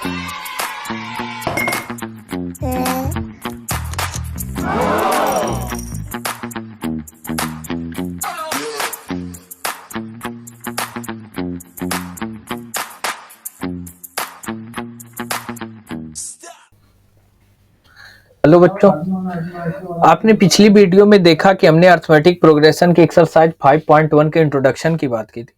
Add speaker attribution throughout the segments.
Speaker 1: Hello बच्चों, आपने पिछली वीडियो में देखा कि हमने अर्थमेटिक प्रोग्रेशन की एक्सरसाइज 5.1 के इंट्रोडक्शन की बात की थी।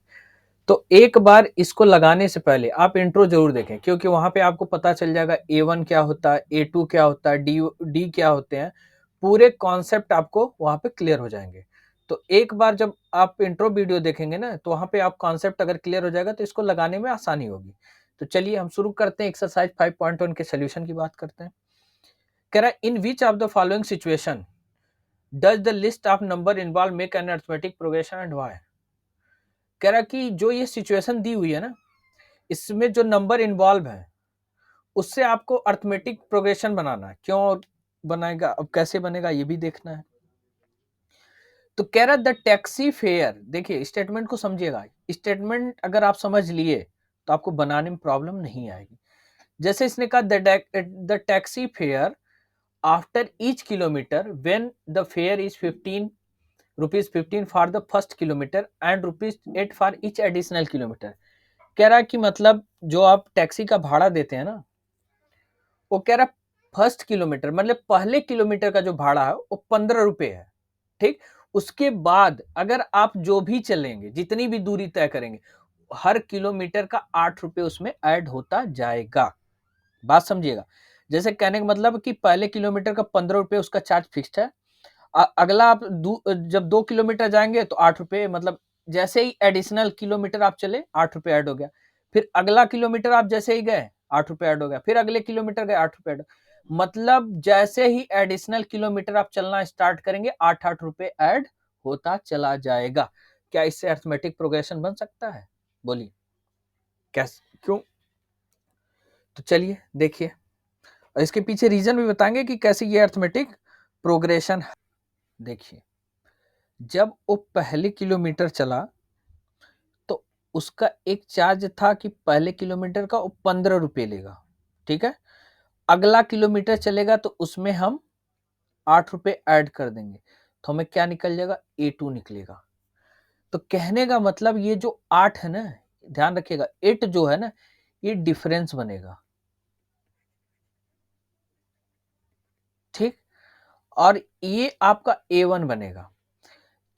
Speaker 1: तो एक बार इसको लगाने से पहले आप इंट्रो जरूर देखें, क्योंकि वहां पे आपको पता चल जाएगा A1 क्या होता है, A2 क्या होता है, डी क्या होते हैं। पूरे कॉन्सेप्ट आपको वहां पे क्लियर हो जाएंगे। तो एक बार जब आप इंट्रो वीडियो देखेंगे ना, तो वहां पे आप कॉन्सेप्ट अगर क्लियर हो जाएगा तो इसको लगाने में आसानी होगी। तो चलिए हम शुरू करते हैं, एक्सरसाइज 5.1 के सोल्यूशन की बात करते हैं। कह रहा है, in which of the following situation does the list of number involve make an arithmetic progression and why. कह रहा कि जो ये सिचुएशन दी हुई है ना, इसमें जो नंबर इन्वॉल्व है उससे आपको अरिथमेटिक प्रोग्रेशन बनाना है। क्यों बनाएगा, अब कैसे बनेगा ये भी देखना है। तो कह रहा द टैक्सी फेयर, देखिए स्टेटमेंट को समझिएगा। स्टेटमेंट अगर आप समझ लिए तो आपको बनाने में प्रॉब्लम नहीं आएगी। जैसे इसने कहा the taxi fare after each kilometer when the fare is 15 rupees 15 for the first kilometer and rupees 8 for each additional kilometer। कह रहा है कि मतलब जो आप टैक्सी का भाड़ा देते हैं ना, वो कह रहा फर्स्ट किलोमीटर मतलब पहले किलोमीटर का जो भाड़ा है वो 15 रुपए है। ठीक, उसके बाद अगर आप जो भी चलेंगे, जितनी भी दूरी तय करेंगे, हर किलोमीटर का 8 रुपए उसमें ऐड होता जाएगा। बात समझिएगा। जैसे कहने का मतलब कि पहले किलोमीटर का 15 रुपए उसका चार्ज फिक्स्ड है। अगला आप जब 2 किलोमीटर जाएंगे तो 8 रुपए, मतलब जैसे ही एडिशनल किलोमीटर आप चले 8 रुपए ऐड हो गया। फिर अगला किलोमीटर आप जैसे ही गए 8 रुपए ऐड हो गया। फिर अगले किलोमीटर गए 8 रुपए ऐड। मतलब जैसे ही एडिशनल किलोमीटर आप चलना स्टार्ट करेंगे 8-8 रुपए ऐड होता चला जाएगा। क्या इससे अरिथमेटिक प्रोग्रेशन बन सकता है? बोलिए कैसे, क्यों? तो चलिए देखिए, और इसके पीछे रीजन भी बताएंगे कि कैसे ये अरिथमेटिक प्रोग्रेशन है। देखिए, जब वो पहले किलोमीटर चला तो उसका एक चार्ज था कि पहले किलोमीटर का वो 15 रुपए लेगा। ठीक है, अगला किलोमीटर चलेगा तो उसमें हम 8 रुपए ऐड कर देंगे, तो हमें क्या निकल जाएगा? A2 निकलेगा। तो कहने का मतलब ये जो 8 है ना, ध्यान रखिएगा, 8 जो है ना, ये डिफरेंस बनेगा। ठीक, और ये आपका A1 बनेगा।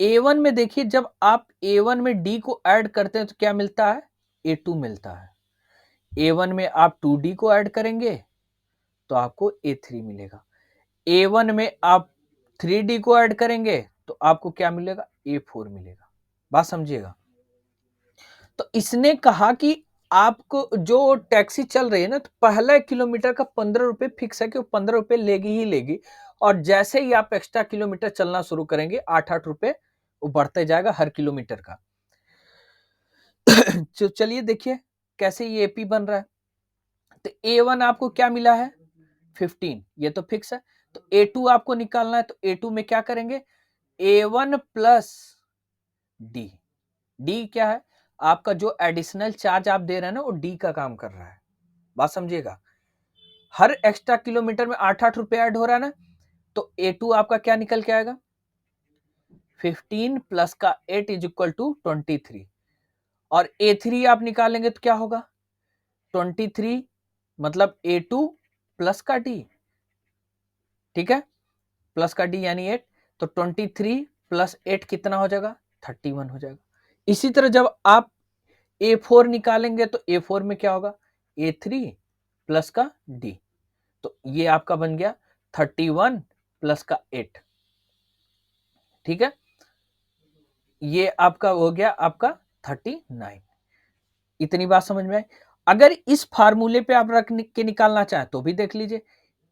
Speaker 1: A1 में देखिए, जब आप A1 में D को ऐड करते हैं तो क्या मिलता है? A2 मिलता है। A1 में आप 2D को ऐड करेंगे तो आपको A3 मिलेगा। A1 में आप 3D को ऐड करेंगे तो आपको क्या मिलेगा? A4 मिलेगा। बात समझिएगा। तो इसने कहा कि आपको जो टैक्सी चल रही है ना, तो पहला किलोमीटर का 15 रुपए फिक्स है कि वो 15 रुपए लेगी ही लेगी, और जैसे ही आप एक्स्ट्रा किलोमीटर चलना शुरू करेंगे 8-8 रुपए वो बढ़ते जाएगा हर किलोमीटर का। चलिए देखिए कैसे ये एपी बन रहा है। तो A1 आपको क्या मिला है? 15, ये तो फिक्स है। तो A2 आपको निकालना है, तो A2 में क्या करेंगे? A1 plus D. डी क्या है? आपका जो एडिशनल चार्ज आप दे रहे हैं ना, वो डी का काम कर रहा है। बात समझिएगा। हर एक्स्ट्रा किलोमीटर में 8-8 रुपए ऐड हो रहा है ना, तो A2 आपका क्या निकल के आएगा? 15 प्लस का 8 इज इक्वल टू 23। और A3 आप निकालेंगे तो क्या होगा? 23 मतलब A2 प्लस का D। ठीक है, प्लस का D यानी 8। तो 23 प्लस 8 कितना हो जाएगा? 31 हो जाएगा। इसी तरह जब आप A4 निकालेंगे तो A4 में क्या होगा? A3 प्लस का D। तो ये आपका बन गया 31 प्लस का 8। ठीक है, ये आपका हो गया आपका 39। इतनी बात समझ में आई? अगर इस फार्मूले पे आप रख के निकालना चाहें तो भी देख लीजिए।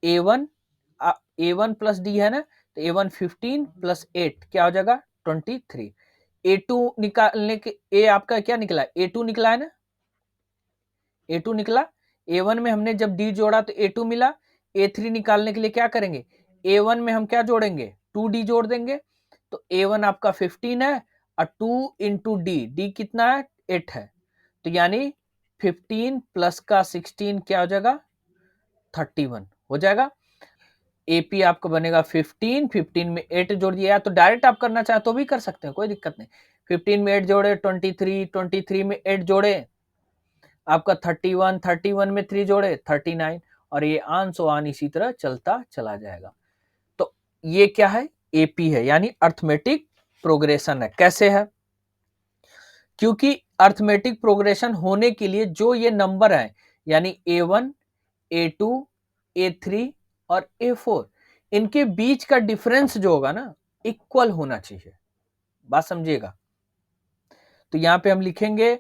Speaker 1: A1 प्लस डी है ना, तो A1 15 प्लस 8 क्या हो जाएगा? 23। A2 निकालने के, ए आपका क्या निकला? A2 निकला है ना, A2 निकला। A1 में हमने जब D जोड़ा तो A2 मिला। A3 निकालने के लिए क्या करेंगे? A1 में हम क्या जोड़ेंगे? 2D जोड़ देंगे। तो A1 आपका 15 है और 2 इंटू डी, डी कितना है? 8 है। तो यानी 15 प्लस का 16 क्या हो जाएगा 31 हो जाएगा। एपी आपको बनेगा 15 में 8 जोड़ दिया, तो डायरेक्ट आप करना चाहे तो भी कर सकते हैं, कोई दिक्कत नहीं। 15 में 8 जोड़े 23 में 8 जोड़े आपका 31 में 3 जोड़े 39, और ये आन सो आन इसी तरह चलता चला जाएगा। तो ये क्या है एपी है, यानी अर्थमेटिक प्रोग्रेशन है। कैसे है, क्योंकि अर्थमेटिक प्रोग्रेशन होने के लिए जो ये नंबर है यानी A1 A2 A3 और A4 इनके बीच का डिफरेंस जो होगा ना इक्वल होना चाहिए, बात समझिएगा। तो यहां पे हम लिखेंगे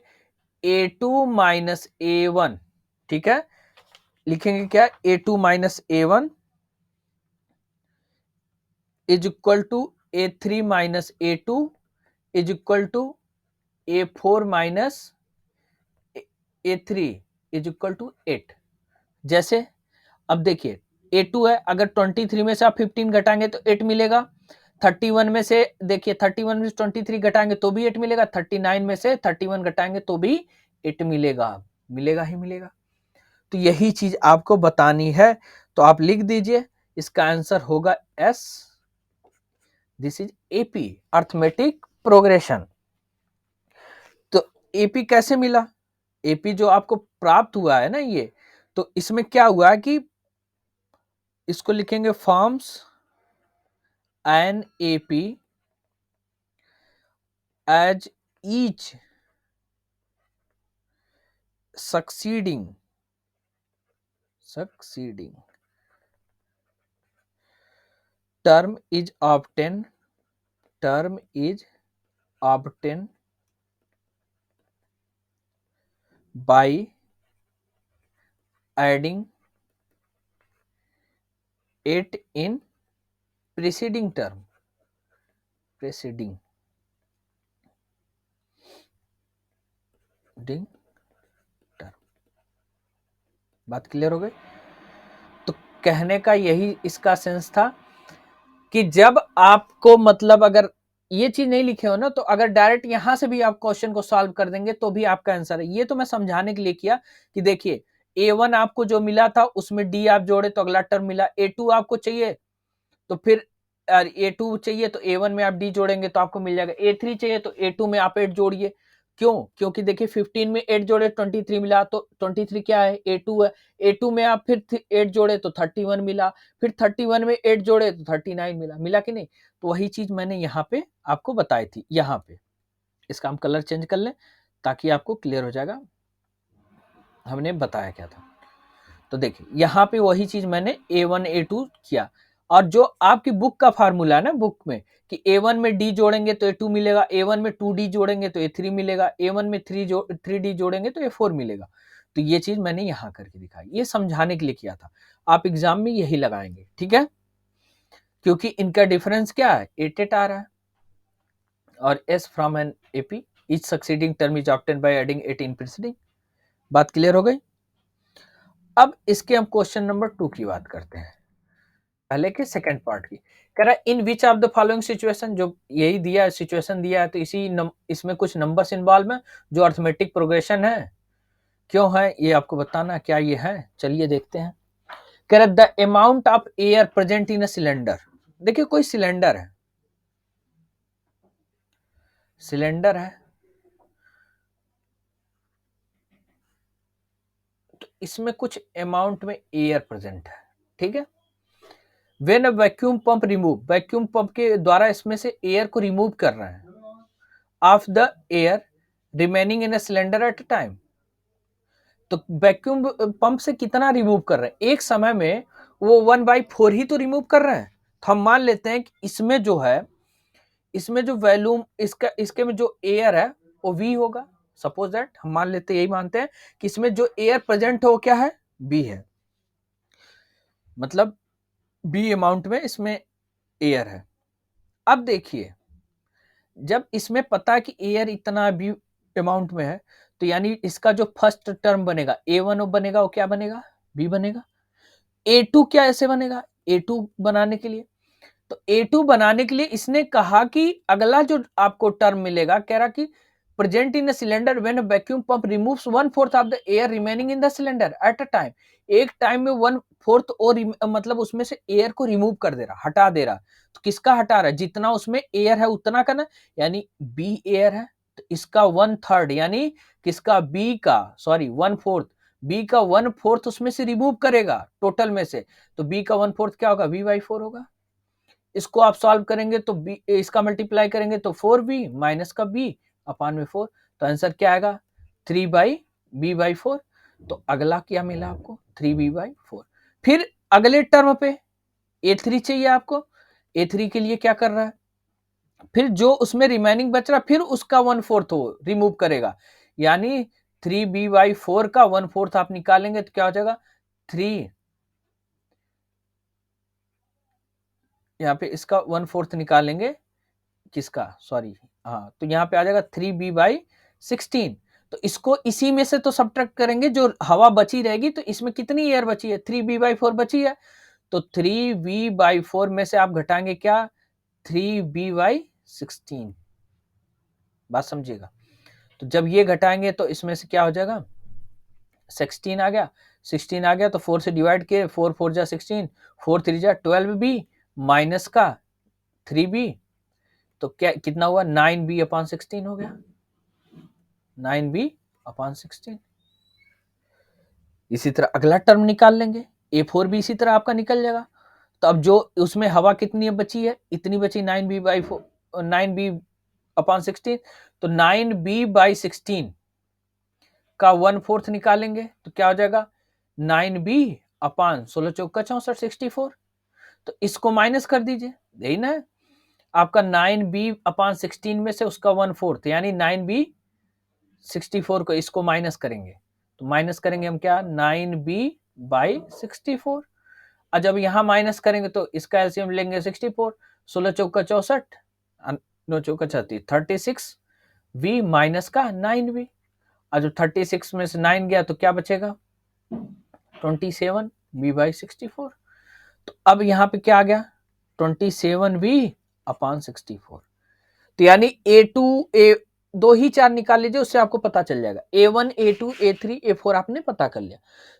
Speaker 1: A2 माइनस A1, ठीक है, लिखेंगे क्या A2 minus A1 is equal to A3 minus A2 is equal to A4 minus A3 is equal to 8। जैसे अब देखिए A2 है, अगर 23 में से आप 15 घटाएंगे तो 8 मिलेगा। 31 में से देखिए 31 में से 23 घटाएंगे तो भी 8 मिलेगा। 39 में से 31 घटाएंगे तो भी 8 मिलेगा, मिलेगा ही मिलेगा। तो यही चीज आपको बतानी है, तो आप लिख दीजिए, इसका आंसर होगा S. This is AP, arithmetic progression. तो एपी कैसे मिला, एपी जो आपको प्राप्त हुआ है ना ये, तो इसमें क्या हुआ है कि इसको लिखेंगे forms an AP as each succeeding term is obtained by adding it in preceding term। बात क्लियर हो गई। तो कहने का यही इसका सेंस था कि जब आपको मतलब अगर ये चीज नहीं लिखे हो ना, तो अगर डायरेक्ट यहां से भी आप क्वेश्चन को सॉल्व कर देंगे तो भी आपका आंसर है। ये तो मैं समझाने के लिए किया कि देखिए A1 आपको जो मिला था उसमें D आप जोड़े तो अगला टर्म मिला, A2 आपको चाहिए तो फिर A2 चाहिए तो A1 में आप D जोड़ेंगे तो आपको मिल जाएगा। A3 चाहिए तो A2 में आप 8 जोड़िए। क्यों, क्योंकि देखिए 15 में 8 जोड़े 23 मिला, तो 23 क्या है A2 है। A2 में आप फिर 8 जोड़े तो 31 मिला, फिर 31 में 8 जोड़े तो 39 मिला, मिला कि नहीं। तो वही चीज मैंने यहाँ पे आपको बताई थी। यहाँ पे इसका हम कलर चेंज कर लें ताकि आपको क्लियर हो जाएगा हमने बताया क्या था। तो देखिए यहाँ पे वही चीज मैंने A1 A2 किया, और जो आपकी बुक का फार्मूला है ना बुक में कि A1 में D जोड़ेंगे तो A2 मिलेगा, A1 में 2D जोड़ेंगे तो A3 मिलेगा, A1 में 3D जोड़ेंगे तो A4 मिलेगा। तो ये चीज मैंने यहाँ करके दिखाई, ये समझाने के लिए किया था। आप एग्जाम में यही लगाएंगे, ठीक है, क्योंकि इनका डिफरेंस क्या है 8 आ रहा है। और S from an AP each succeeding term is obtained by adding 8 in preceding। बात क्लियर हो गई। अब इसके हम क्वेश्चन नंबर 2 की बात करते हैं, पहले के सेकंड पार्ट की। कह रहा है in which of the following situation, जो यही दिया है सिचुएशन दिया है, तो इसमें कुछ नंबर्स इन्वॉल्व है जो अर्थमेटिक प्रोग्रेशन है। क्यों है ये आपको बताना, क्या ये है, चलिए देखते हैं। कह रहा है the amount of air present in a cylinder. देखिए कोई सिलेंडर है, तो इसमें कुछ अमाउंट में एयर प्रेजेंट है, ठीक है। When a vacuum pump remove, vacuum pump के द्वारा इसमें से एयर को रिमूव कर रहे हैं, of the air remaining in a cylinder at a time. तो वैक्यूम पंप से कितना रिमूव कर रहे हैं एक समय में, वो 1/4 ही तो रिमूव कर रहे हैं। तो हम मान लेते हैं कि इसमें जो है, इसमें जो वॉल्यूम इसका इसके में जो एयर है वो V होगा। सपोज दैट हम मान लेते हैं, यही मानते हैं कि इसमें जो एयर प्रेजेंट है वो क्या है B है, मतलब B अमाउंट में इसमें एयर है। अब देखिए जब इसमें पता है कि एयर इतना B अमाउंट में है, तो यानी इसका जो फर्स्ट टर्म बनेगा A1 बनेगा, वो क्या बनेगा B बनेगा। A2 क्या ऐसे बनेगा, A2 बनाने के लिए, तो A2 बनाने के लिए इसने कहा कि अगला जो आपको टर्म मिलेगा, कह रहा कि present in a cylinder when a vacuum pump removes 1/4 of the air remaining in the cylinder at a time. एक टाइम में 1/4 और मतलब उसमें से एयर को रिमूव कर दे रहा, हटा दे रहा। तो किसका हटा रहा है? जितना उसमें एयर है उतना का ना, यानी बी एयर है तो इसका 1/3 यानी किसका? बी का, सॉरी 1/4, बी का 1/4 उसमें से रिमूव करेगा टोटल में से। तो बी का 1/4 क्या होगा? v/4 होगा। इसको आप सॉल्व करेंगे तो बी, इसका मल्टीप्लाई करेंगे तो 4b माइनस का b अपान में 4। तो आंसर क्या आएगा? 3/b/4। तो अगला क्या मिला आपको? 3b/4। फिर अगले टर्म पे a3 चाहिए आपको। a3 के लिए क्या कर रहा है? फिर जो उसमें रिमेनिंग बच रहा फिर उसका 1/4 वो रिमूव करेगा, यानी 3b/4 का 1/4 आप निकालेंगे तो क्या हो जाएगा? 3, यहाँ पे इसका 1/4 निकालेंगे किसका? सॉरी, हाँ, तो यहाँ पे आ जाएगा 3b/16। तो इसको इसी में से तो सब्ट्रैक्ट करेंगे, जो हवा बची रहेगी तो इसमें कितनी एयर बची है? 3b/4 बची है। तो 3b/4 में से आप घटाएंगे क्या? 3b/16। बात समझिएगा। तो जब ये घटाएंगे तो इसमें से क्या हो जाएगा? 16 आ गया। 16 आ गया तो 4 से डिवाइड किए, 4 4 जा 16, 4 3 जा 12b माइनस का 3b। तो क्या कितना हुआ? 9b/16 हो गया। 9b/16। इसी तरह अगला टर्म निकाल लेंगे, a4 भी इसी तरह आपका निकल जाएगा। तो अब जो उसमें हवा कितनी बची है? इतनी बची 9b/16। तो 9b/16 का 1/4 निकालेंगे तो क्या हो जाएगा? 9b/16 चौका 64 64। तो इसको माइनस कर दीजिए, यही ना आपका 9b/16 में से उसका 1/4 यानी 9b/64 को इसको माइनस करेंगे तो माइनस करेंगे हम क्या? 9b/64। और जब यहां माइनस करेंगे तो इसका एलसीएम लेंगे 64, 16 चौका 64, 9 चौका 36, 36b माइनस का 9b। और जो 36 में से 9 गया तो क्या बचेगा? 27b/64। तो अब यहाँ पे क्या आ गया? 27b/64। तो यानी A2 A दो ही चार निकाल लीजिए, उससे आपको पता चल जाएगा। A1 A2 A3 A4 आपने पता कर लिया।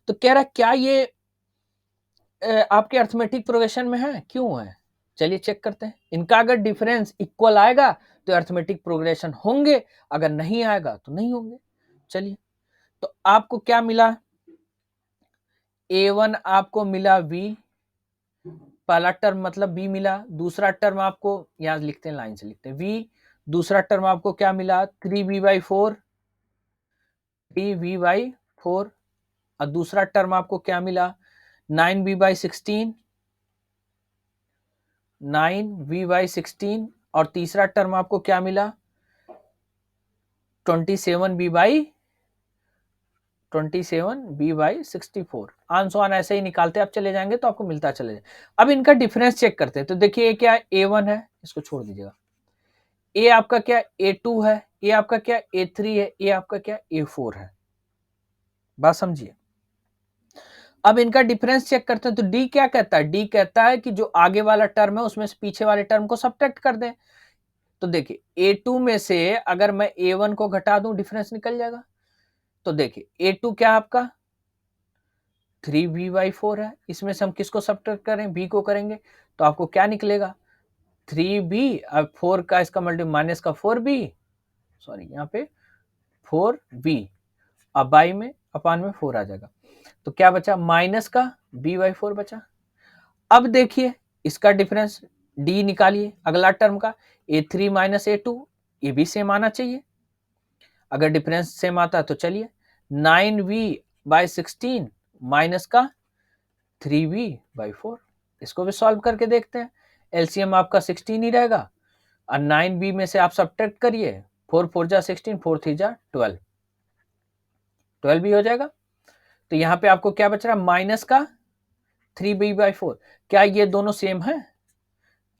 Speaker 1: तो कह रहा क्या ये आपके अर्थमेटिक प्रोग्रेशन में है? क्यों है? चलिए चेक करते हैं। इनका अगर डिफरेंस इक्वल आएगा तो अर्थमेटिक प्रोग्रेशन होंगे, अगर नहीं आएगा तो नहीं होंगे। चलिए, तो आपको क्या मिला? A1 आपको मिला V, पहला टर्म मतलब B मिला। दूसरा टर्म आपको यहां लिखते हैं, लाइन से लिखते हैं V। दूसरा टर्म आपको क्या मिला? 3b/4, 3b/4। और दूसरा टर्म आपको क्या मिला? 9b/16, 9b/16। और तीसरा टर्म आपको क्या मिला? 27b/64। आंसर ऐसे ही निकालते आप चले जाएंगे तो आपको मिलता चले जाएगा। अब इनका डिफरेंस चेक करते हैं। तो देखिए ये क्या है? A1 है, इसको छोड़ दीजिएगा। ए आपका क्या? A2 है। ए आपका क्या? A3 है। ए आपका क्या? A4 है। बात समझिए। अब इनका डिफरेंस चेक करते हैं। तो डी क्या कहता है? डी कहता है कि जो आगे वाला टर्म है उसमें से पीछे वाले टर्म को सब्ट्रैक्ट कर दें। तो देखिए A2 में से अगर मैं A1 को घटा दूं डिफरेंस निकल जाएगा। तो देखिए A2 क्या आपका? 3b/4 है। इसमें से हम किसको सब्ट्रैक्ट करें? b को करेंगे तो आपको क्या निकलेगा? 3b। अब 4 का इसका मल्टी माइनस का 4b, सॉरी यहाँ पे 4b, अब बाई में अपान में 4 आ जाएगा। तो क्या बचा? माइनस का b/4 बचा। अब देखिए इसका डिफरेंस d निकालिए अगला टर्म का। A3 माइनस A2, ये भी सेम आना चाहिए। अगर डिफरेंस सेम आता है तो चलिए 9b/16 माइनस का 3b/4, इसको भी सॉल्व करके देखते हैं। एलसीएम आपका 16 ही रहेगा और 9b में से आप सब्ट्रैक्ट करिए, 4 4 जा 16, 4 3 जा 12, 12 भी हो जाएगा। तो यहाँ पे आपको क्या बच रहा है? माइनस का 3b/4। क्या ये दोनों सेम है?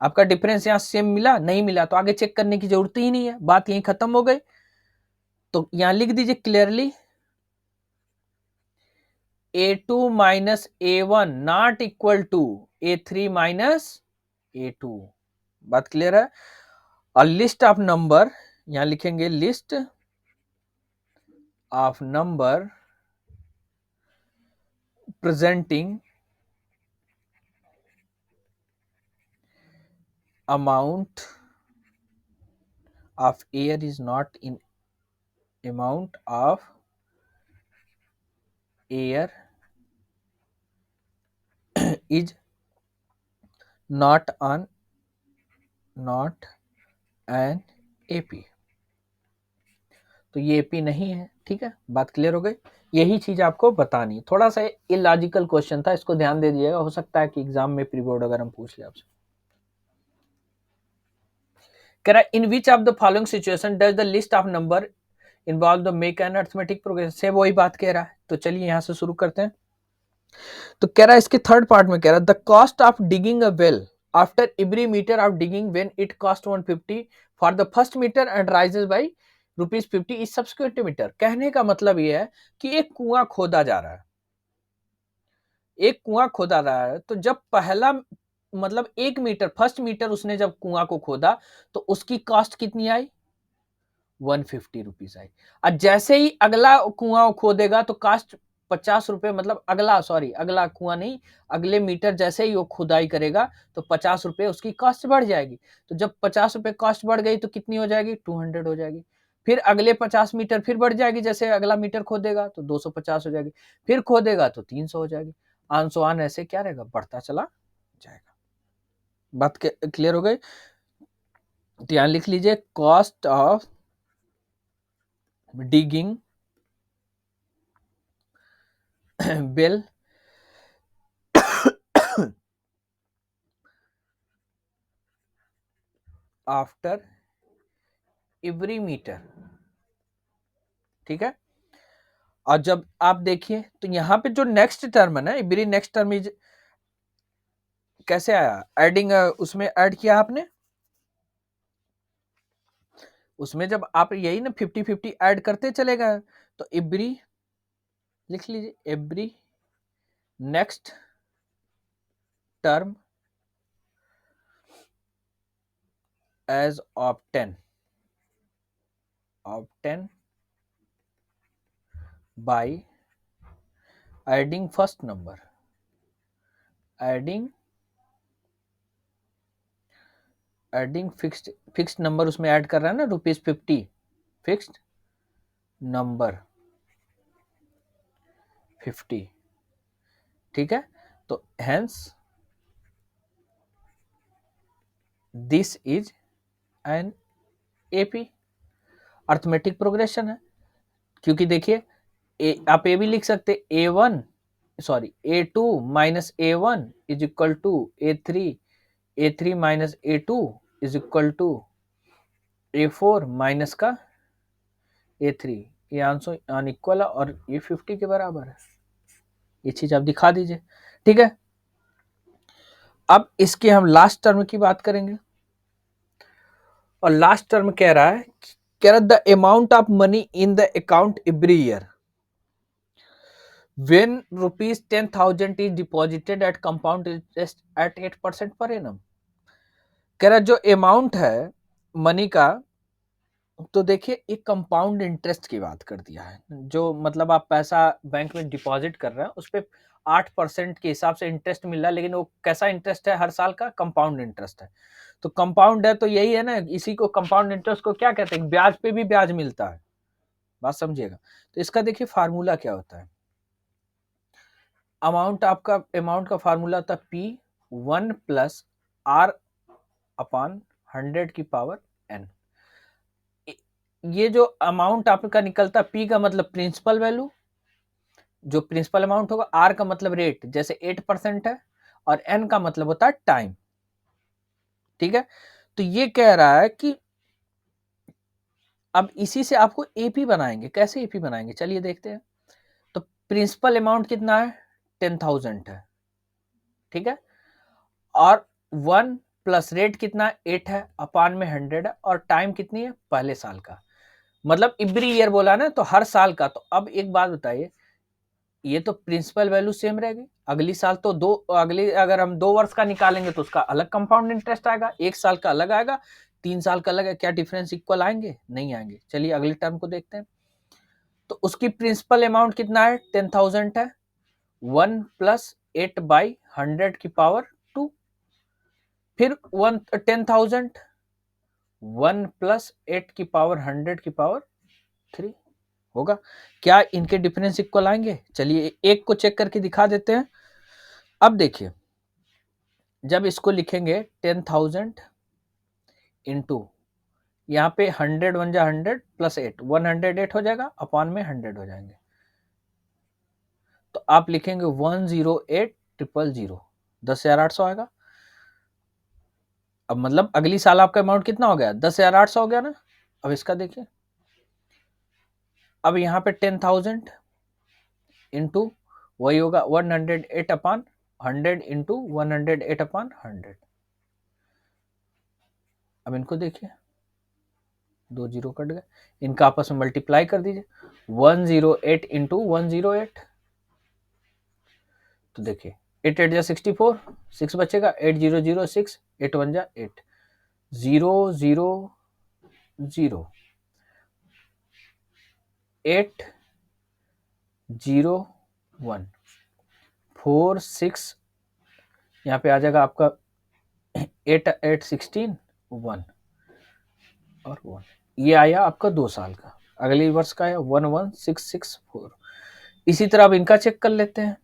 Speaker 1: आपका डिफरेंस यहाँ सेम मिला? नहीं मिला तो आगे चेक करने की जरूरत ही नहीं है, बात यहीं खत्म हो गई। तो यहां लिख दीजिए clearly A2 minus A1 not equal to A3 minus A2। बात क्लियर है? और लिस्ट ऑफ नंबर यहां लिखेंगे, list of number presenting amount of air is not in amount of air is not an AP। तो ये AP नहीं है। ठीक है, बात क्लियर हो गई। यही चीज आपको बतानी है। थोड़ा सा इलॉजिकल क्वेश्चन था, इसको ध्यान दे दीजिएगा, हो सकता है कि एग्जाम में प्री बोर्ड अगर हम पूछ ले आपसे। कह रहा in which of the following situation does the list of number involve the make an arithmetic progression, से वही बात कह रहा है। तो चलिए यहां से शुरू करते हैं। तो कह रहा है इसके थर्ड पार्ट में कह रहा है the cost of digging a well after every metre of digging when it cost 150 for the first metre and rises by ₹50 is subsequent metre. कहने का मतलब यह है कि एक कुआं खोदा जा रहा है, एक कुआं खोदा रहा है, तो जब पहला मतलब 1 मीटर फर्स्ट मीटर उसने जब कुआं को खोदा तो उसकी कॉस्ट कितनी आई? ₹150 आई। और जैसे ही अगला कुआं खोदेगा तो कॉस्ट ₹50, मतलब अगला कुआं नहीं, अगले मीटर जैसे ही वो खुदाई करेगा तो ₹50 उसकी कॉस्ट बढ़ जाएगी। तो जब ₹50 कॉस्ट बढ़ गई तो कितनी हो जाएगी? 200 हो जाएगी। फिर अगले 50 मीटर फिर बढ़ जाएगी, जैसे अगला मीटर खोदेगा तो 250 हो जाएगी, फिर खोदेगा तो 300 हो जाएगी, आन सो आन ऐसे क्या रहेगा? बढ़ता चला जाएगा। बात क्लियर हो गई? ध्यान लिख लीजिए, cost of digging well after every meter। ठीक है, और जब आप देखिए तो यहां पे जो नेक्स्ट टर्म है ना, एवरी नेक्स्ट टर्म इज कैसे आया? एडिंग, उसमें ऐड किया आपने, उसमें जब आप यही ना 50-50 ऐड करते चले गए तो एवरी, लिख लीजिए, every next term as obtain by adding first number, adding fixed number उसमें ऐड कर रहा है ना, ₹50 फिक्स्ड नंबर 50। ठीक है, तो hence this is an AP, arithmetic progression है। क्योंकि देखिए आप ये भी लिख सकते A2 minus A1 is equal to A3 minus A2 is equal to A4 minus का A3। ये आंसर अनइक्वल है और ये 50 के बराबर है। ये चीज आप दिखा दीजिए। ठीक है, अब इसके हम लास्ट टर्म की बात करेंगे, और लास्ट टर्म कह रहा है the amount of money in the account every year when ₹10,000 is deposited at compound interest at 8% per annum। कह रहा जो अमाउंट है मनी का, तो देखिए एक कंपाउंड इंटरेस्ट की बात कर दिया है, जो मतलब आप पैसा बैंक में डिपॉजिट कर रहे हैं उस पर 8% के हिसाब से इंटरेस्ट मिल रहा है, लेकिन वो कैसा इंटरेस्ट है? हर साल का कंपाउंड इंटरेस्ट है। तो कंपाउंड है तो यही है ना, इसी को कंपाउंड इंटरेस्ट को क्या कहते हैं? ब्याज पे भी ब्याज मिलता है। बात समझिएगा। तो इसका देखिए फार्मूला क्या होता है। अमाउंट का फार्मूला होता है P1 प्लस R अपॉन 100 की पावर n। ये जो अमाउंट आपका निकलता है, P का मतलब प्रिंसिपल वैल्यू, जो प्रिंसिपल अमाउंट होगा, R का मतलब रेट, जैसे 8% है, और n का मतलब होता है टाइम। ठीक है, तो ये कह रहा है कि अब इसी से आपको AP बनाएंगे। कैसे AP बनाएंगे? चलिए देखते हैं। तो प्रिंसिपल अमाउंट कितना है? 10,000 है। ठीक है, और 1 प्लस रेट कितना है? 8 है, अपान में 100 है, और टाइम कितनी है? पहले साल का, मतलब एवरी ईयर बोला ना, तो हर साल का। तो अब एक बात बताइए, ये तो प्रिंसिपल वैल्यू सेम रहेगी, अगली साल तो अगर हम 2 वर्ष का निकालेंगे तो उसका अलग कंपाउंड इंटरेस्ट आएगा, 1 साल का अलग आएगा, 3 साल का अलग है। क्या डिफरेंस इक्वल आएंगे? नहीं आएंगे। चलिए अगले टर्म को देखते हैं। तो उसकी प्रिंसिपल अमाउंट कितना है 10,000 है, 1 प्लस 8/100 की पावर 2, फिर 10,000 1 प्लस 8 की पावर 100 की पावर 3 होगा। क्या इनके डिफरेंस इक्वल आएंगे? चलिए एक को चेक करके दिखा देते हैं। अब देखिए, जब इसको लिखेंगे 10,000 इंटू यहाँ पे 100 1 जा 100 प्लस 8 108 हो जाएगा, अपॉन में 100 हो जाएंगे। तो आप लिखेंगे 108,000, 10,800 आएगा। अब मतलब अगली साल आपका अमाउंट कितना हो गया? 10,800 हो गया ना। अब इसका देखिए, अब यहाँ पे 10,000 इंटू वही होगा 108 अपॉन 100 इंटू 108 अपॉन 100। अब इनको देखिए, 2 जीरो कट गए, इनका आपस में मल्टीप्लाई कर दीजिए, 108 इंटू 108। तो देखिए 8 8 जा 64, 6 बचेगा, 8006, 8 1 जा 8, 0 0 0 8 0 1 4 6, यहाँ पे आ जाएगा आपका 8 8 16 1 और 1। ये आया आपका 2 साल का। अगले वर्ष का आया 11664। इसी तरह अब इनका चेक कर लेते हैं।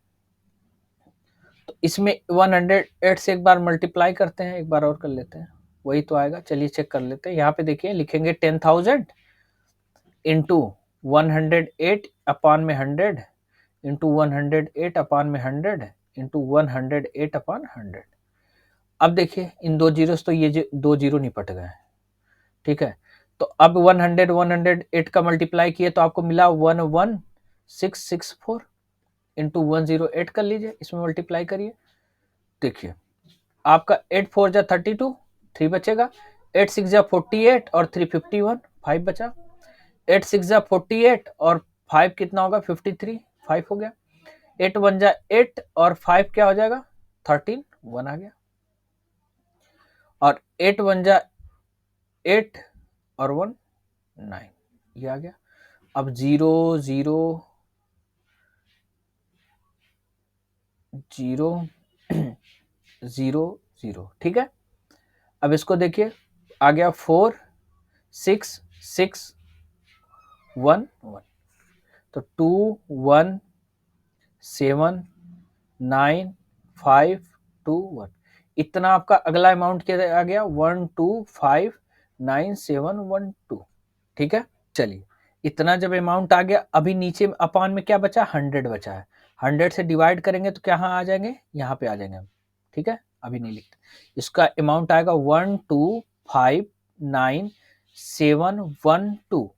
Speaker 1: तो इसमें 108 से एक बार मल्टीप्लाई करते हैं, एक बार और कर लेते हैं, वही तो आएगा। चलिए चेक कर लेते हैं। यहाँ पे देखिए, लिखेंगे 10,000 इंटू 108 अपॉन में 100 इंटू 108 अपॉन में 100 इंटू 108 अपॉन 100। अब देखिए इन दो जीरो तो ये दो जीरो निपट गए, ठीक है। तो अब 100 108 का मल्टीप्लाई किए तो आपको मिला 11664 इंटू 108 कर लीजिए, इसमें मल्टीप्लाई करिए। देखिए आपका 8 4 जा 32, 3 बचेगा, 8 6 जा 48 और 3 51, 5 बचा, 8 6 जा 48 और 5 कितना होगा 53, 5 हो गया, 8 1 जा 8 और 5 क्या हो जाएगा 13, 1 आ गया, और 8 1 जा 8 और 1 9, ये आ गया। अब 0 0 0 0 0, ठीक है। अब इसको देखिए, आ गया 4 6 6 1 1, तो 2 1 7 9 5 2 1, इतना आपका अगला अमाउंट क्या आ गया 1259712, ठीक है। चलिए इतना जब अमाउंट आ गया, अभी नीचे अपॉन में क्या बचा 100 बचा है, 100 से डिवाइड करेंगे तो क्या आ जाएंगे, यहाँ पे आ जाएंगे हम, ठीक है। अभी नहीं लिखते, इसका अमाउंट आएगा 1259712,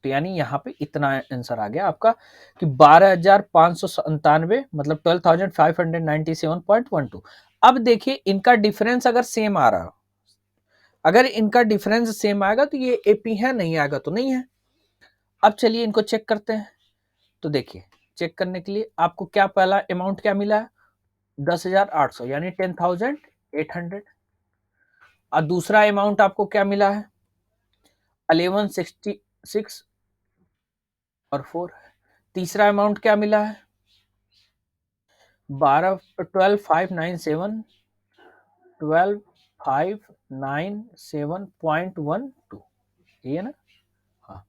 Speaker 1: तो यानी यहाँ पे इतना आंसर आ गया आपका कि 12,597, मतलब 12,597.12। अब देखिए इनका डिफरेंस अगर सेम आ रहा, अगर इनका डिफरेंस सेम आएगा तो ये एपी है, नहीं आएगा तो नहीं है। अब चलिए इनको चेक करते हैं। तो देखिए चेक करने के लिए आपको क्या पहला अमाउंट क्या मिला है 10,800 यानी 10,800, और दूसरा अमाउंट आपको क्या मिला है 1166 और 4, तीसरा अमाउंट क्या मिला है 12,597 12,597.12, ये है ना। हाँ,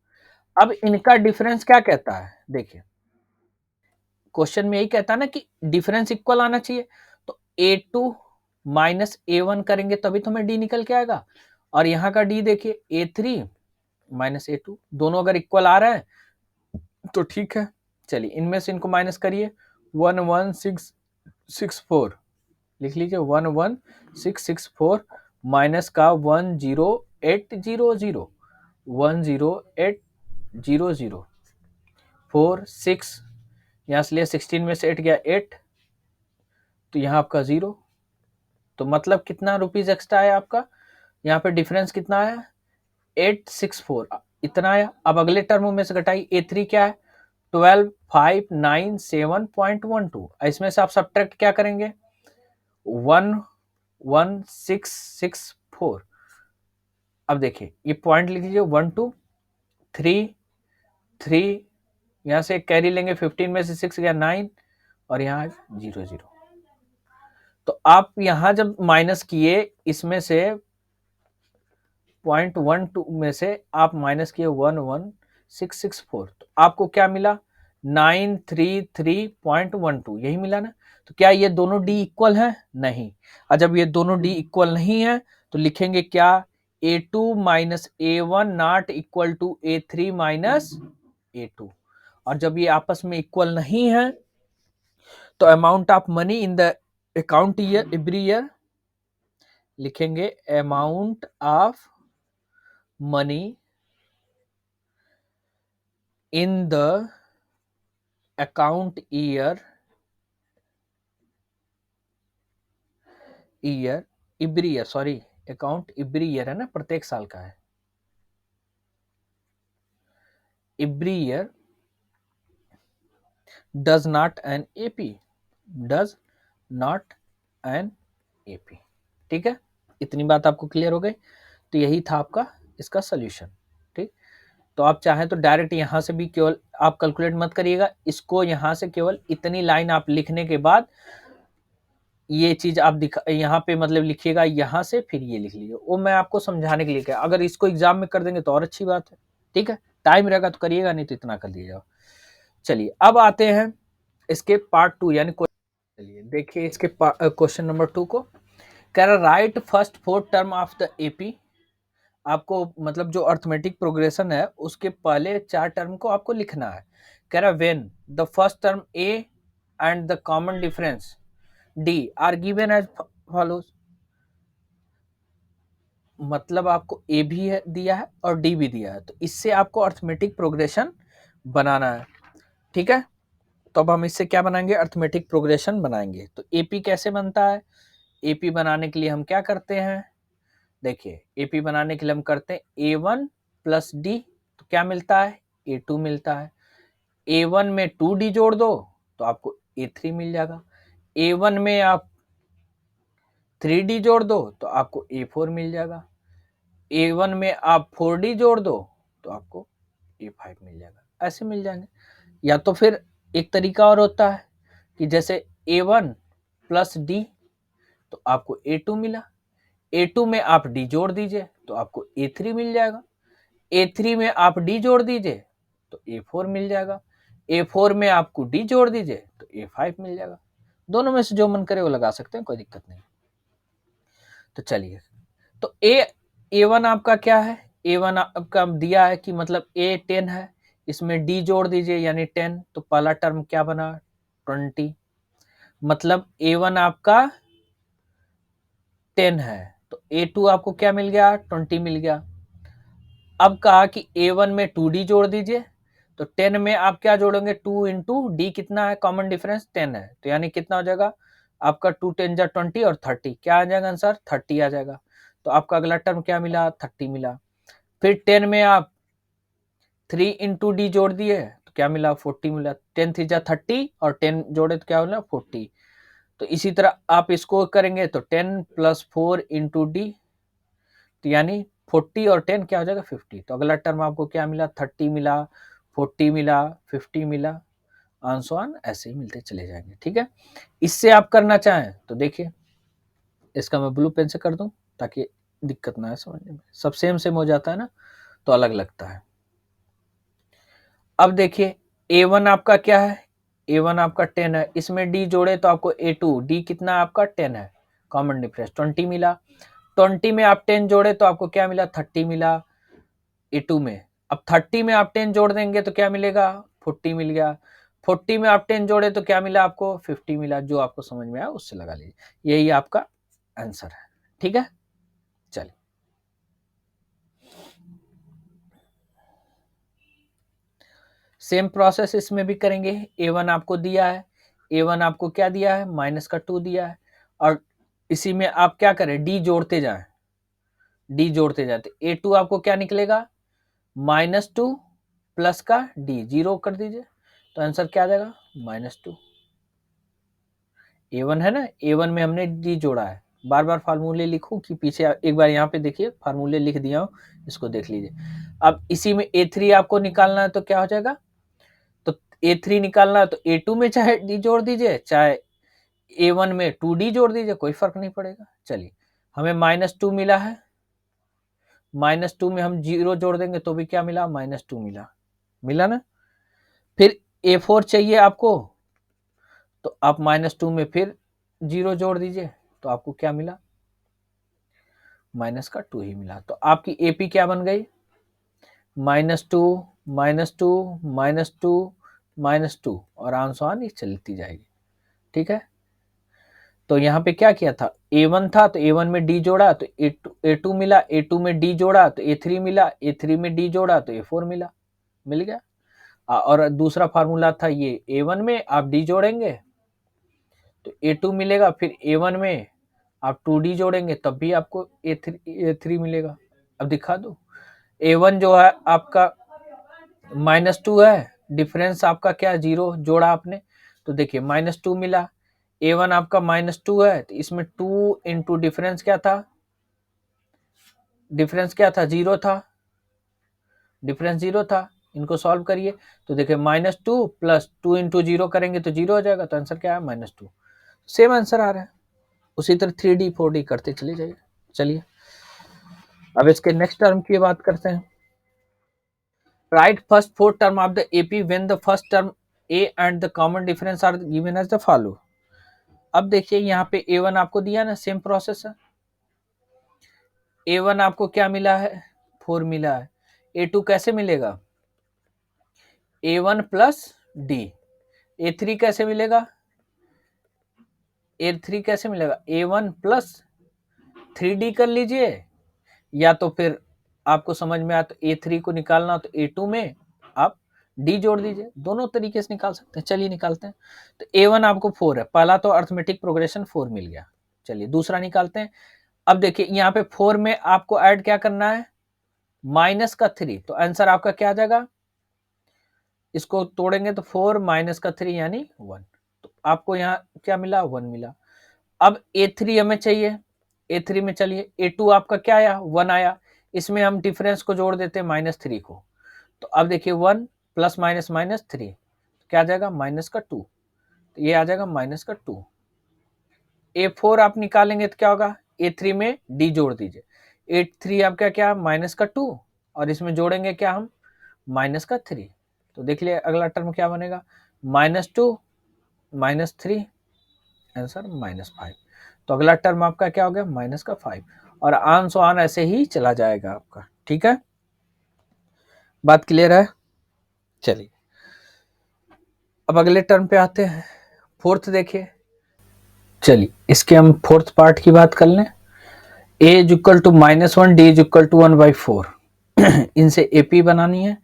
Speaker 1: अब इनका डिफरेंस क्या कहता है, देखिए क्वेश्चन में यही कहता है ना कि डिफरेंस इक्वल आना चाहिए, तो A2 माइनस A1 करेंगे तभी तो हमें D निकल के आएगा, और यहाँ का D देखिए A3 माइनस A2, दोनों अगर इक्वल आ रहा है तो ठीक है। चलिए इनमें से इनको माइनस करिए, 11664 लिख लीजिए, 11664 माइनस का 10800 10800 4 6, यहाँ से लिया 16 में से 8 गया 8, तो यहाँ आपका 0, तो मतलब कितना रुपीज एक्स्ट्रा आया आपका, यहाँ पे डिफरेंस कितना आया 864, इतना आया। अब अगले टर्म में से घटाई, A3 क्या है 12,597.12, इसमें से आप सब्ट्रैक्ट क्या करेंगे 11664। अब देखिए ये पॉइंट लिख लीजिए 1 2 3 3 यहाँ से कैरी लेंगे, 15 में से 6 गया 9 और यहाँ 0 0। तो आप यहाँ जब माइनस किए, इसमें से 0.12 में से आप माइनस किए 11664, तो आपको क्या मिला 933.12, यही मिला ना। तो क्या ये दोनों डी इक्वल है? नहीं। और जब ये दोनों डी इक्वल नहीं है तो लिखेंगे क्या, A2 minus A1 not equal to A3 minus A2। और जब ये आपस में इक्वल नहीं है तो amount of money in the account year every year लिखेंगे amount of money in the account year every year, sorry account every year है ना, प्रत्येक साल का है। Every year does not an AP, does not an AP. ठीक है, इतनी बात आपको क्लियर हो गई। तो यही था आपका इसका सोल्यूशन। ठीक, तो आप चाहें तो डायरेक्ट यहां से भी केवल आप कैलकुलेट मत करिएगा, इसको यहां से केवल इतनी लाइन आप लिखने के बाद ये चीज आप यहाँ पे मतलब लिखिएगा, यहाँ से फिर ये लिख लीजिए। वो मैं आपको समझाने के लिए क्या, अगर इसको एग्जाम में कर देंगे तो और अच्छी बात है। ठीक है, टाइम रहेगा तो करिएगा, नहीं तो इतना कर लीजिएगा। चलिए अब आते हैं इसके पार्ट 2 यानी चलिए देखिए इसके क्वेश्चन नंबर 2 को। कह रहा right first 4 term of the AP. आपको मतलब जो अर्थमेटिक प्रोग्रेशन है उसके पहले 4 टर्म को आपको लिखना है। कह रहा when the first term A and the common difference D are given as follows. मतलब आपको ए भी है दिया है और डी भी दिया है, तो इससे आपको अर्थमेटिक प्रोग्रेशन बनाना है। ठीक है, तो अब हम इससे क्या बनाएंगे, अर्थमेटिक प्रोग्रेशन बनाएंगे। तो एपी कैसे बनता है, एपी बनाने के लिए हम क्या करते हैं, देखिए एपी बनाने के लिए हम करते हैं A1 प्लस डी, तो क्या मिलता है A2 मिलता है। A1 में 2D जोड़ दो तो आपको A3 मिल जाएगा। A1 में आप 3D जोड़ दो तो आपको A4 मिल जाएगा। A1 में आप 4D जोड़ दो तो आपको A5 मिल जाएगा। ऐसे मिल जाएंगे। या तो फिर एक तरीका और होता है कि जैसे A1 प्लस डी तो आपको A2 मिला, A2 में आप D जोड़ दीजिए तो आपको A3 मिल जाएगा। A3 में आप D जोड़ दीजिए तो A4 मिल जाएगा। A4 में आपको D जोड़ दीजिए तो A5 मिल जाएगा। दोनों में से जो मन करे वो लगा सकते हैं, कोई दिक्कत नहीं। तो चलिए, तो A1 आपका क्या है, A1 आपका दिया है कि मतलब A 10 है, इसमें D जोड़ दीजिए यानी 10, तो पहला टर्म क्या बना 20। मतलब A1 आपका 10 है तो A2 आपको क्या मिल गया 20 मिल गया। अब कहा कि A1 में 2D जोड़ दीजिए, तो 10 में आप क्या जोड़ेंगे 2 इंटू डी, कितना है कॉमन डिफरेंस 10 है, तो यानी कितना हो जाएगा आपका 2 10 जा 20 और 30, क्या आ जाएगा आंसर 30 आ जाएगा। तो आपका अगला टर्म क्या मिला 30 मिला। फिर 10 में आप 3 इंटू डी जोड़ दिए तो क्या मिला 40 मिला। 10 3 जा 30 और 10 जोड़े तो क्या मिला 40। तो इसी तरह आप इसको करेंगे तो 10 प्लस 4 इंटू डी, तो यानी 40 और 10 क्या हो जाएगा 50। तो अगला टर्म आपको क्या मिला 30 मिला, 40 मिला, 50 मिला, आंसर ऐसे ही मिलते चले जाएंगे। ठीक है, इससे आप करना चाहें तो देखिए इसका मैं ब्लू पेन से कर दूं ताकि दिक्कत ना है समझने में, सब सेम सेम हो जाता है ना तो अलग लगता है। अब देखिए A1 आपका क्या है, A1 आपका 10 है, इसमें D जोड़े तो आपको A2, D कितना आपका 10 है, कॉमन डिफरेंस 20 मिला। 20 में आप 10 जोड़े तो आपको क्या मिला 30 मिला A2 में। अब 30 में आप 10 जोड़ देंगे तो क्या मिलेगा 40 मिल गया। 40 में आप 10 जोड़े तो क्या मिला आपको 50 मिला। जो आपको समझ में आया उससे लगा लीजिए, यही आपका आंसर है। ठीक है, चलिए सेम प्रोसेस इसमें भी करेंगे। A1 आपको दिया है, A1 आपको क्या दिया है माइनस का 2 दिया है, और इसी में आप क्या करें D जोड़ते जाएं, D जोड़ते जाते A2 आपको क्या निकलेगा -2 प्लस का D, 0 कर दीजिए तो आंसर क्या आ जाएगा -2। A1 है ना, A1 में हमने D जोड़ा है। बार बार फार्मूले लिखूं कि पीछे, एक बार यहाँ पे देखिए फार्मूले लिख दिया हूं, इसको देख लीजिए। अब इसी में A3 आपको निकालना है तो क्या हो जाएगा, तो A3 निकालना है तो A2 में चाहे D जोड़ दीजिए, चाहे A1 में 2D जोड़ दीजिए, कोई फर्क नहीं पड़ेगा। चलिए, हमें -2 मिला है, -2 में हम 0 जोड़ देंगे तो भी क्या मिला, -2 मिला ना। फिर A4 चाहिए आपको, तो आप -2 में फिर 0 जोड़ दीजिए तो आपको क्या मिला, -2 ही मिला। तो आपकी AP क्या बन गई, -2 -2 -2 -2 और आंसर आनी चलती जाएगी। ठीक है, तो यहाँ पे क्या किया था, A1 था तो A1 में D जोड़ा तो A2 मिला, A2 में D जोड़ा तो A3 मिला, A3 में D जोड़ा तो A4 मिल गया। और दूसरा फार्मूला था ये, A1 में आप D जोड़ेंगे तो A2 मिलेगा, फिर A1 में आप 2D जोड़ेंगे तब भी आपको A3 मिलेगा। अब दिखा दो, A1 जो है आपका -2 है, डिफरेंस आपका क्या, 0 जोड़ा आपने तो देखिए -2 मिला। A1 आपका -2 है तो इसमें 2 इंटू डिफरेंस क्या था, 0 था, डिफरेंस 0 था। इनको सॉल्व करिए तो देखिए -2 प्लस 2 इंटू 0 करेंगे तो 0 हो जाएगा, तो आंसर क्या है, -2। सेम आंसर आ रहा है। उसी तरह 3D 4D करते चले जाइए। चलिए अब इसके नेक्स्ट टर्म की बात करते हैं। Right first 4 term of the AP when the first term A and the common difference are given as the follow. अब देखिए यहाँ पे A1 आपको दिया ना, सेम प्रोसेस है। A1 आपको क्या मिला है, 4 मिला है। A2 कैसे मिलेगा, A1 प्लस D। A3 कैसे मिलेगा, A3 कैसे मिलेगा, A1 प्लस 3D कर लीजिए, या तो फिर आपको समझ में आया तो A3 को निकालना तो A2 में आप D जोड़ दीजिए, दोनों तरीके से निकाल सकते हैं। चलिए निकालते हैं। तो A1 आपको 4 है, पहला तो अर्थमेटिक प्रोग्रेशन 4 मिल गया। चलिए दूसरा निकालते हैं। अब देखिए यहाँ पे 4 में आपको ऐड क्या करना है, -3, तो आंसर आपका क्या आ जाएगा, इसको तोड़ेंगे तो 4 -3 यानी 1, तो आपको यहाँ क्या मिला, 1 मिला। अब A3 हमें चाहिए, A3 में चलिए A2 आपका क्या आया, 1 आया, इसमें हम डिफरेंस को जोड़ देते हैं -3 को, तो अब देखिए 1 प्लस माइनस -3 क्या आ जाएगा, -2, तो ये आ जाएगा -2। A4 आप निकालेंगे तो क्या होगा, A3 में D जोड़ दीजिए, A3 आपका क्या, -2 और इसमें जोड़ेंगे क्या हम, -3, तो देख लिया अगला टर्म क्या बनेगा, -2 -3 आंसर -5। तो अगला टर्म आपका क्या हो गया, -5, और आन सो आन ऐसे ही चला जाएगा आपका। ठीक है, बात क्लियर है। चलिए अब अगले टर्म पे आते हैं, फोर्थ देखिए। चलिए इसके हम फोर्थ पार्ट की बात कर लें। A is equal to -1, D is equal to 1/4 इनसे AP बनानी है।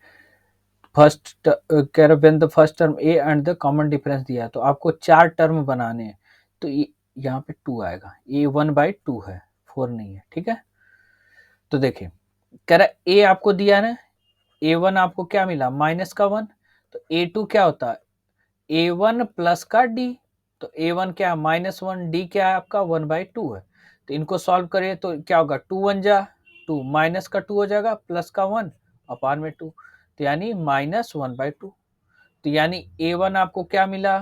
Speaker 1: फर्स्ट कह रहे when the first term A and the common difference दिया, तो आपको 4 टर्म बनाने हैं, तो यहाँ पे 2 आएगा, A 1/2 है, 4 नहीं है। ठीक है, तो देखिए कह रहा A आपको दिया है ना, A1 आपको क्या मिला, -1, तो A2 क्या होता है, A1 प्लस का D, तो A1 क्या -1, D क्या है आपका 1/2 है, तो इनको सॉल्व करें तो क्या होगा, 2 1 जा 2, माइनस का 2 हो जाएगा, प्लस का 1 अपान में 2, तो यानी -1/2। तो यानी A1 आपको क्या मिला,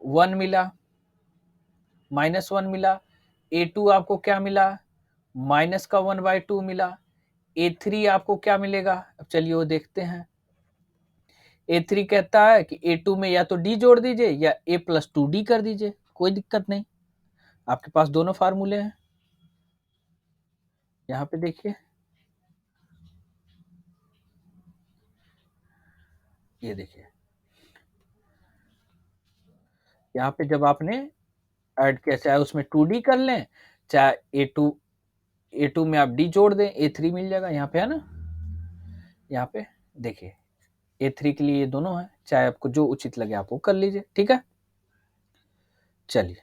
Speaker 1: 1 मिला, -1 मिला। A2 आपको क्या मिला, माइनस का 1/2 मिला। A3 आपको क्या मिलेगा, अब चलिए वो देखते हैं। A3 कहता है कि A2 में या तो D जोड़ दीजिए या A प्लस 2D कर दीजिए, कोई दिक्कत नहीं, आपके पास दोनों फार्मूले हैं। यहाँ पे देखिए, ये देखिए यहाँ पे जब आपने ऐड किया, चाहे उसमें 2D कर लें, चाहे A2 में आप D जोड़ दें, A3 मिल जाएगा। यहाँ पे है ना, यहाँ पे देखिए A3 के लिए ये दोनों है, चाहे आपको जो उचित लगे आप वो कर लीजिए। ठीक है, चलिए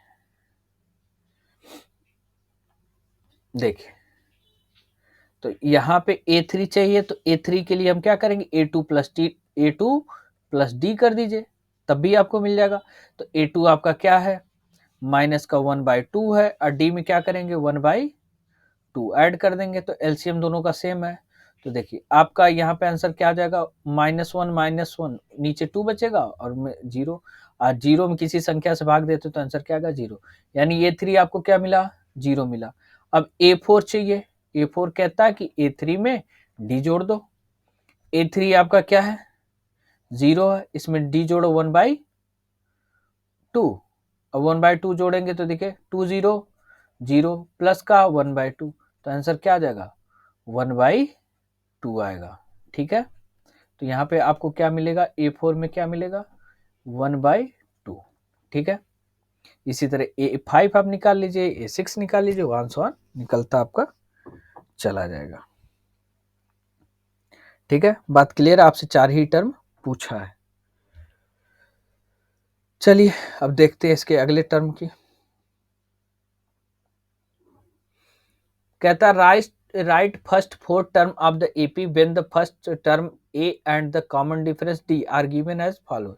Speaker 1: देखिए, तो यहाँ पे A3 चाहिए, तो A3 के लिए हम क्या करेंगे, A2 प्लस D कर दीजिए, तब भी आपको मिल जाएगा। तो A2 आपका क्या है, माइनस का 1/2 है, और D में क्या करेंगे, 1/2 ऐड कर देंगे, तो एलसीएम दोनों का सेम है, तो देखिए आपका यहाँ पे आंसर क्या आ जाएगा, -1 नीचे 2 बचेगा और में 0, आज 0 में किसी संख्या से भाग देते तो आंसर क्या आएगा 0, यानी A3 आपको क्या मिला 0 मिला। अब A4 चाहिए, A4 कहता है कि A3 में D जोड़ दो, A3 आपका क्या है 0 है, इसमें D जोड़ो 1/2, अब 1/2 जोड़ेंगे तो देखिए 2 0 0 प्लस का 1/2, तो आंसर क्या आ जाएगा 1/2 आएगा। ठीक है, तो यहाँ पे आपको क्या मिलेगा A4 में क्या मिलेगा 1/2। ठीक है, इसी तरह A5 आप निकाल लीजिए, A6 निकाल लीजिए, 1 निकलता आपका चला जाएगा। ठीक है, बात क्लियर, आपसे 4 ही टर्म पूछा है। चलिए अब देखते हैं इसके अगले टर्म की। कहता right first 4 term of the AP when the first term A and the common difference D are given as follows.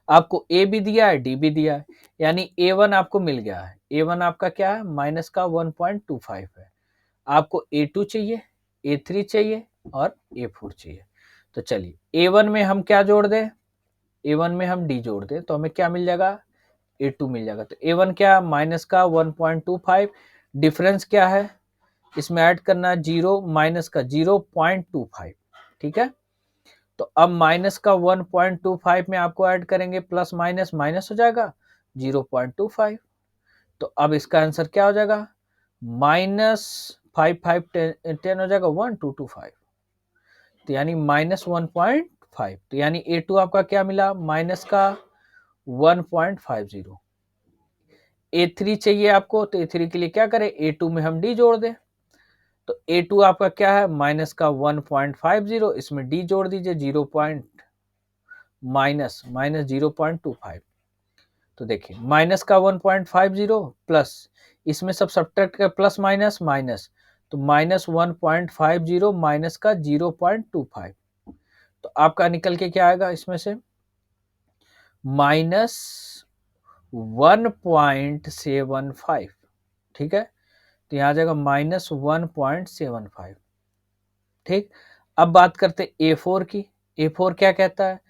Speaker 1: आपको ए भी दिया है, डी भी दिया है, यानी A1 आपको मिल गया है। A1 आपका क्या है माइनस का 1.25 है। आपको A2 चाहिए, A3 चाहिए और A4 चाहिए। तो चलिए A1 में हम क्या जोड़ दें, A1 में हम D जोड़ दें तो हमें क्या मिल जाएगा A2 मिल जाएगा। तो A1 क्या माइनस का 1.25, डिफरेंस क्या है इसमें ऐड करना है 0 माइनस का 0.25। ठीक है, तो अब माइनस का 1.25 में आपको ऐड करेंगे प्लस माइनस माइनस हो जाएगा 0.25। तो अब इसका आंसर क्या हो जाएगा -5 5 10 हो जाएगा 1225, तो यानी -1.5। तो यानी A2 आपका क्या मिला माइनस का 1.50। A3 चाहिए आपको, तो A3 के लिए क्या करें A2 में हम D जोड़ दें, तो A2 आपका क्या है माइनस का 1.50, इसमें D जोड़ दीजिए 0. माइनस 0.25। तो देखिए माइनस का 1.50 प्लस इसमें सब सब्ट्रैक्ट कर प्लस माइनस माइनस, तो -1.50 माइनस का 0.25, तो आपका निकल के क्या आएगा इसमें से -1.75। ठीक है, तो यहाँ आ जाएगा -1.75। ठीक, अब बात करते A4 की। A4 क्या कहता है,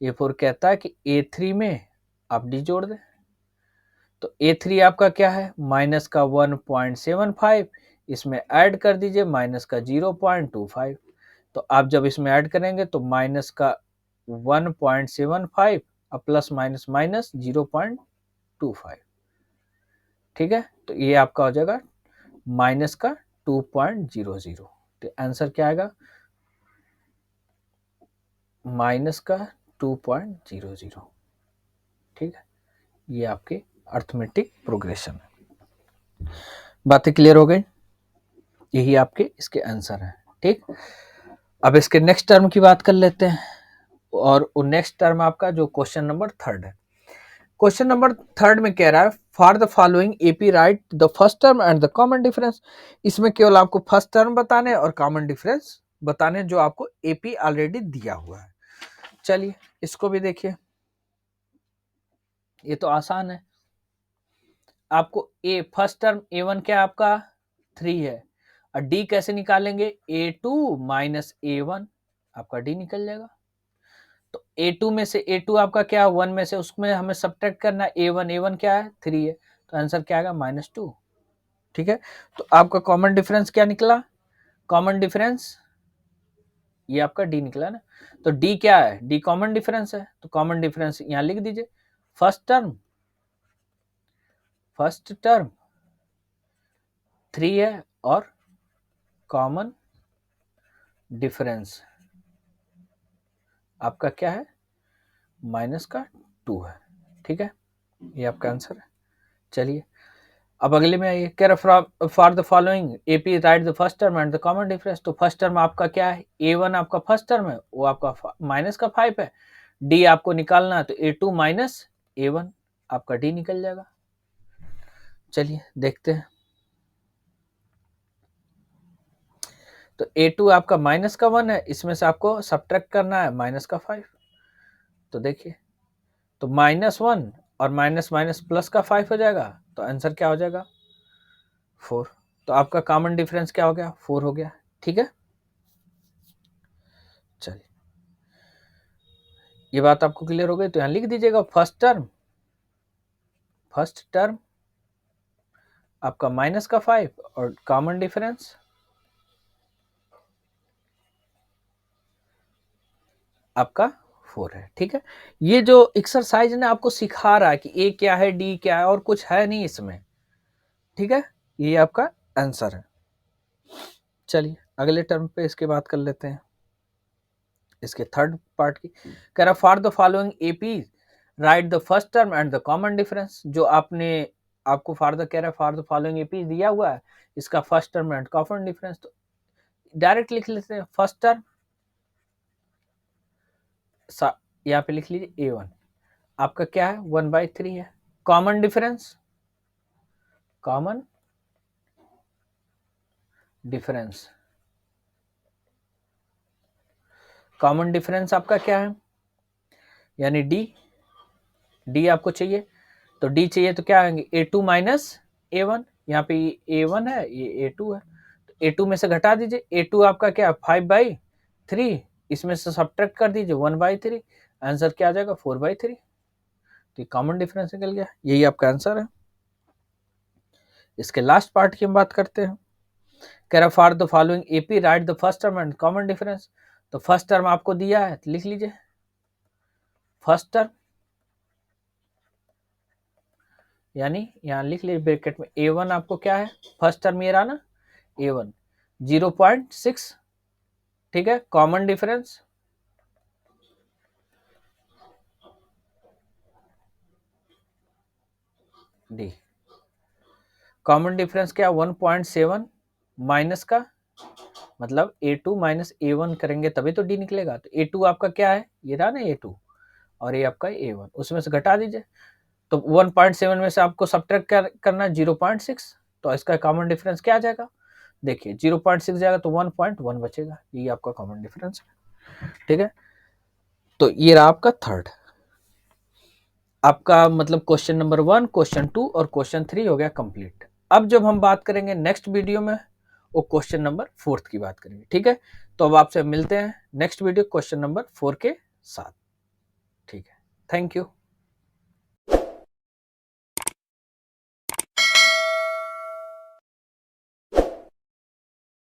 Speaker 1: A4 कहता है कि A3 में आप D जोड़ दें, तो A3 आपका क्या है माइनस का 1.75, इसमें ऐड कर दीजिए माइनस का 0.25, तो आप जब इसमें ऐड करेंगे तो माइनस का 1.75 और प्लस माइनस माइनस 0.25। ठीक है, तो ये आपका हो जाएगा माइनस का 2.00। तो आंसर क्या आएगा माइनस का 2.00। ठीक है, ये आपके अर्थमेटिक प्रोग्रेशन है। बातें क्लियर हो गई, यही आपके इसके आंसर है। ठीक, अब इसके नेक्स्ट टर्म की बात कर लेते हैं, और वो नेक्स्ट टर्म आपका जो क्वेश्चन नंबर 3 है। क्वेश्चन नंबर 3 में कह रहा है for the following AP right the first term and the common difference. इसमें केवल आपको फर्स्ट टर्म बताने और कॉमन डिफरेंस बताने, जो आपको एपी ऑलरेडी दिया हुआ है। चलिए इसको भी देखिए, ये तो आसान है। आपको ए फर्स्ट टर्म A1 क्या आपका 3 है, और D कैसे निकालेंगे A2 माइनस A1, आपका D निकल जाएगा। तो A2 में से A2 आपका क्या 1 में से उसमें हमें सब्ट्रैक्ट करना है A1 क्या है 3 है, तो आंसर क्या आएगा -2। ठीक है, तो आपका कॉमन डिफरेंस क्या निकला, कॉमन डिफरेंस ये आपका D निकला ना, तो D क्या है D कॉमन डिफरेंस है, तो कॉमन डिफरेंस यहां लिख दीजिए। फर्स्ट टर्म 3 है और कॉमन डिफरेंस आपका क्या है माइनस का 2 है। ठीक है, ये आपका आंसर है। चलिए अब अगले में आइए, कह रहा for the following AP right the first term and the common difference. तो फर्स्ट टर्म आपका क्या है A1 आपका फर्स्ट टर्म है, वो आपका माइनस का 5 है, D आपको निकालना है, तो A2 माइनस A1 आपका D निकल जाएगा। चलिए देखते हैं, तो A2 आपका माइनस का 1 है, इसमें से आपको सब्ट्रैक्ट करना है माइनस का 5। तो देखिए, तो -1 और माइनस माइनस प्लस का 5 हो जाएगा, तो आंसर क्या हो जाएगा 4। तो आपका कॉमन डिफरेंस क्या हो गया 4 हो गया। ठीक है, चलिए, ये बात आपको क्लियर हो गई, तो यहां लिख दीजिएगा फर्स्ट टर्म आपका माइनस का 5 और कॉमन डिफरेंस आपका 4 है। ठीक है, ये जो एक्सरसाइज ने आपको सिखा रहा है कि ए क्या है, डी क्या है, और कुछ है नहीं इसमें। ठीक है, ये आपका आंसर है। चलिए अगले टर्म पे इसके बात कर लेते हैं, इसके थर्ड पार्ट की। कह रहा for the following AP right the first term and the common difference. जो आपको फॉर द कह रहा है, फॉर द फॉलोइंग एपी दिया हुआ है, इसका first term and common difference. तो डायरेक्ट लिख लेते हैं फर्स्ट टर्म, यहाँ पे लिख लीजिए A1 आपका क्या है 1/3 है। कॉमन डिफरेंस कॉमन डिफरेंस आपका क्या है, यानी डी आपको चाहिए। तो डी चाहिए तो क्या आएंगे A2 माइनस A1। यहाँ पे A1 है, ये A2 है, तो A2 में से घटा दीजिए। A2 आपका क्या 5/3, इसमें से सब्ट्रैक्ट कर दीजिए 1/3, आंसर क्या आ जाएगा 4/3। तो कॉमन डिफरेंस निकल गया, यही आपका आंसर है। इसके लास्ट पार्ट की हम बात करते हैं। कह रहा for the following AP right the first term and common difference. तो फर्स्ट टर्म आपको दिया है तो लिख लीजिए फर्स्ट टर्म, यानी यहां लिख लीजिए ब्रैकेट में A1 आपको क्या है, फर्स्ट टर्म ये रहा ना A1 0.6। ठीक है, common difference D, common difference क्या 1.7 माइनस का, मतलब A2 माइनस A1 करेंगे तभी तो डी निकलेगा। तो A2 आपका क्या है, ये रहा ना A2, और ये आपका A1, उसमें से घटा दीजिए। तो 1.7 में से आपको सब्ट्रैक्ट करना है 0.6, तो इसका कॉमन डिफरेंस क्या आ जाएगा, देखिए 0.6 जाएगा तो 1.1 बचेगा, ये आपका कॉमन डिफरेंस है। ठीक है, तो ये रहा आपका थर्ड, आपका मतलब क्वेश्चन नंबर 1, क्वेश्चन 2 और क्वेश्चन 3 हो गया कंप्लीट। अब जब हम बात करेंगे नेक्स्ट वीडियो में, वो क्वेश्चन नंबर 4 की बात करेंगे। ठीक है, तो अब आपसे मिलते हैं नेक्स्ट वीडियो क्वेश्चन नंबर 4 के साथ। ठीक है, थैंक यू।